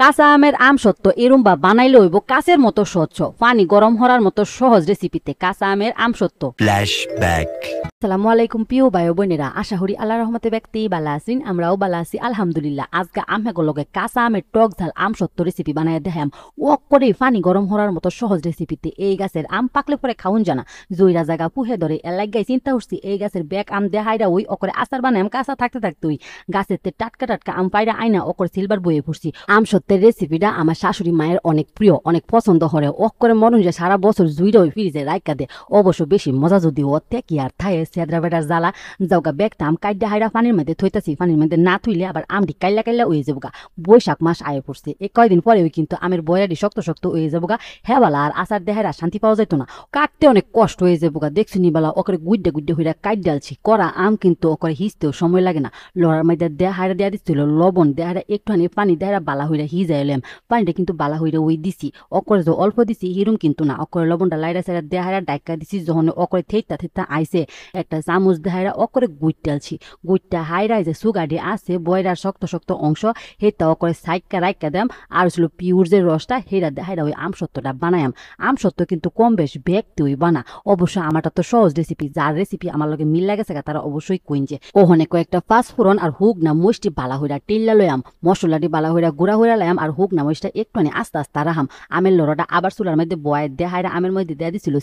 কাঁচা আমের আমসত্ব এরম বা বানাইলে হইব কাঁচের মতো স্বচ্ছ পানি গরম হওয়ার মতো সহজ রেসিপিতে কাঁচা আমের আমসত্ব। ফ্ল্যাশব্যাক। আসসালামু আলাইকুম প্রিয় ভাই বোনেরা, আশা করি আল্লাহ রহমতে ব্যক্তি বালা আছেন, আমরাও বালা আছি আলহামদুলিল্লাহ। আজকে লগে কাঁচা আমের টক ঝাল আমসত্ব রেসিপি বানায় দেখাম। ওক করে পানি গরম হওয়ার মতো সহজ রেসিপিতে। এই গাছের আম পাকলে পরে খাউন জানা জয়রা জায়গা পুহে ধরে এলাক গাই চিন্তা করছি এই গাছের ব্যাগ আম দেহাইরা ওই অকরে আচার বানাম কাঁচা থাকতে থাকতে ওই গাছের টাটকা টাটকা আম পাইরা আইনা অকরে সিলবার বয়ে পড়ছি। আমসত্বের রেসিপিটা আমার শাশুড়ি মায়ের অনেক প্রিয়, অনেক পছন্দ করে। ওক করে মনে হয় সারা বছর জুইরা ওই ফ্রিজে রাইকা দে। অবশ্য বেশি মজা যদি ওতে কি আর থায় সেদ্রা বেটার জ্বালা যাওগা ব্যাগটা আম কাইডা হাইরা পানির মধ্যে থইতাছি, পানির মধ্যে না থইলে আবার আমটি কাইলা কাইলা হয়ে যাবো। বৈশাখ মাস আয়ে পড়ছে, এই কয়দিন পরে ওই কিন্তু আমের বয়ারি শক্ত শক্ত হয়ে যাবো। হেবালা আর আচার দেহারা শান্তি পাওয়া যেত না, কাটতে অনেক কষ্ট হয়ে যাবো। দেখছি নিবালা ওকরে গুড্ডে গুড্ডে হইরা কাইট ডালছি। করা আম কিন্তু ওকরে হিসতেও সময় লাগে না। লড়ার মধ্যে দেহারা দেয়া দিচ্ছিল লবণ, দেহারা একটুখানি পানি দেহারা বালা হইরা হিজা এলাম। পানিটা কিন্তু বালা হইরা ওই দিছি। অকরে যে অল্প দিছি হিরুম কিন্তু না, অকরে লবণটা লাইরা সাইরা দেহারা ডাইকা দিছি। যখন অকরে থেইতা থেইতা আইসে একটা চামচ দেহারা অকরে গুইট ডালছি। গুইটটা হাইরাই যে সুগাডি আছে বয়রার শক্ত শক্ত অংশ হেটা অকরে সাইকা রাইকা দাম। আর ছিল পিউর যে রসটা হেরা দেহারা ওই আমসত্বটা বানায়াম। আমসত্ব কিন্তু কম বেশ ব্যক্তি ওই বানা। অবশ্য আমারটা তো সহজ রেসিপি, যার রেসিপি আমার লগে মিল লাগেছে তারা অবশ্যই কইনছে। ওহনে কয়েকটা পাঁচফোড়ন আর হুক না মুষ্টি বালা হইরা টিল্লা লয়াম, মশলাটি বালা হইরা গুড়া হইরা লায়াম। আর হুক না মুষ্টা একটুখানি আস্তে আস্তে রাহাম। আমের লড়াটা আবার চুলার মধ্যে বয় দেহাইরা আমের মধ্যে দেয়া দিছিল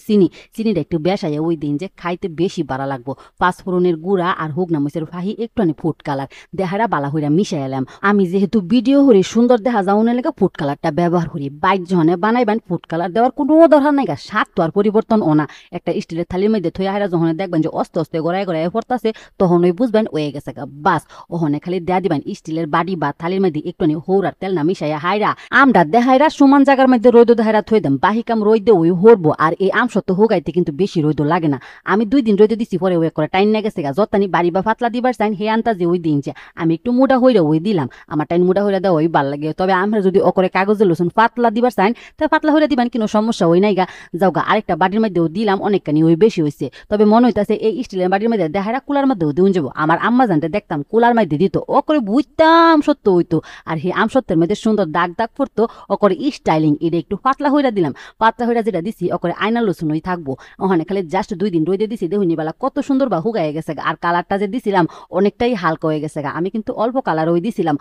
চিনিটা একটু বেসাইয়া ওই দিন যে খাইতে বেশি বাড়া লাগবো। পাঁচফোড়নের গুড়া আর হুক না মুচের ফাহি একটুখানি ফুড কালার দেহারা বালা হইরা মিশাই এলাম। আমি যেহেতু ভিডিও হরি সুন্দর দেখা যাওয়ার লেগে ফুড কালারটা ব্যবহার করি। বাইক যখনে বানাইবেন ফুড কালার দেওয়ার কোনো দরকার নাই, স্বাদ তো আর পরিবর্তন ও না। একটা স্টিলের থালির মধ্যে থইয়া হারা যখন দেখবেন যে অস্তে অস্তে গড়ায় গড়ায় পড়তাছে তখন ওই বুঝবেন ওয়ে গেছে বাস। ওখানে খালি দেয়া দিবেন স্টিলের বাড়ি বা থালির মধ্যে একটুখানি হৌরার তেল না মিশাইয়া হাইরা আমটা দেহাইরা সমান জায়গার মধ্যে রৈদ দেহাইরা থই দেন। বাহিকাম রৈদে ওই হরবো। আর এই আমসত্ব হোগাইতে কিন্তু বেশি রৈদ লাগে না। আমি 2 দিন রৈদে দিছি পরে ওই করে টাইম না গেছে যতানি বাড়ি বা পাতলা দিবার চাইন হে আনতা যে ওই দিন যে আমি একটু মোটা হইরা ওই দিলাম। আমার টাইম মোটা হইরা দেওয়া ওই ভাল লাগে। তবে আমরা যদি অকরে কাগজে লসুন পাতলা দিবার চাইন তা পাতলা হইরা দিবেন, কোনো সমস্যা হই নাই গা। যাওগা আরেকটা বাড়ির মধ্যেও দিলাম, অনেকখানি ওই বেশি হয়েছে। তবে মনে হইতাছে এই স্টিলের বাড়ির মধ্যে দেখারা কুলার মধ্যেও দিন যাবো। আমার আম্মা জানতে দেখতাম কুলার মধ্যে দিত, অকরে বুঝতাম সত্য হইতো। আর হে আমসত্বের মধ্যে সুন্দর দাগ দাগ পড়তো। অকরে স্টাইলিং এটা একটু পাতলা হইরা দিলাম। পাতলা হইরা যেটা দিছি অকরে আয়না লসুন ওই থাকবো। ওখানে খালি জাস্ট 2 দিন রইদে দিছি, দেখুনি বেলা কত সুন্দর বা হুগাই গেছে। আর কালারটা যে দিছিলাম অনেকটাই হালকা হয়ে গেছে। আমি কিন্তু অল্প কালার ওই দিছিলাম।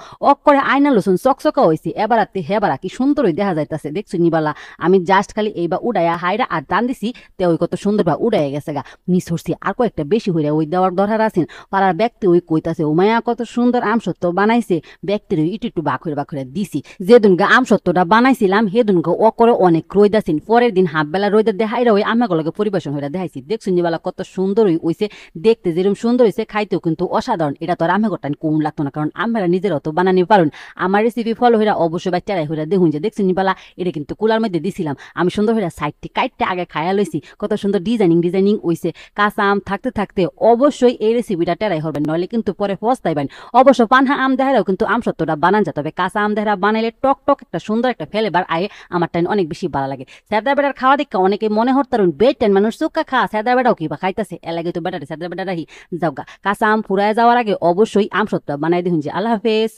করে আয়না লসুন চকচকা হয়েছে। এবারাতে হেবারা কি সুন্দর ওই দেখা যাইতাছে দেখছি নিবালা। আমি জাস্ট খালি এইবার উড়াইয়া হাইরা আর টান দিছি তে ওই কত সুন্দর বা উড়াই গেছে মিস হচ্ছি। আর কয়েকটা বেশি হইরা ওই দেওয়ার দরকার আছেন। পাড়ার ব্যক্তি ওই কইতাছে উমায়া কত সুন্দর আমসত্ব বানাইছে। ব্যক্তির একটু একটু বাখরে দিছি। যেদিন গা আমসত্বটা বানাইছিলাম সেদিন গা অকরে অনেক রোদ আছেন। পরের দিন হাফবেলা রোদের দেখাইরা ওই আমাগুলোকে পরিবেশন হইরা দেখাইছি। দেখছি নিবালা কত সুন্দর হইছে। দেখতে যেরকম সুন্দর হয়েছে খাইতেও কিন্তু অসাধারণ। এটা তো আর আমাগরটা কম লাগতো না, কারণ আমরা নিজেরা তো বানানি পারুন। আমার রেসিপি ফলো হইরা অবশ্যই বা টেরাই হইরা দেখুন যে দেখছি নিবালা এটা কিন্তু কুলার মধ্যে দিছিলাম। আমি সুন্দর হইরা সাইডটি কাইটটা আগে খায়া লইছি। কত সুন্দর ডিজাইনিং হইছে। কাঁচা আম থাকতে থাকতে অবশ্যই এই রেসিপিটা টেরাই হবেন, নইলে কিন্তু পরে পস্তাইবেন। অবশ্য পানহা আম দেহারাও কিন্তু আমসত্বটা বানান যায়, তবে কাঁচা আম দেহারা বানাইলে টক টক একটা সুন্দর একটা ফ্লেভার আয়ে। আমার টাইম অনেক বেশি ভালো লাগে। সেদা বেটার খাওয়া দেখা অনেকে মনে হতারুন বেটেন মানুষ চুক্কা খা, সেদা বেটাও কিবা খাইতেছে এলাগে তো বেটারে সেদা বেটা রাহি যাওগা। কাঁচা আম ফুরায় যাওয়ার আগে অবশ্যই আমসত্ব বানাই দেখুন যে। আল্লাহ হাফেজ।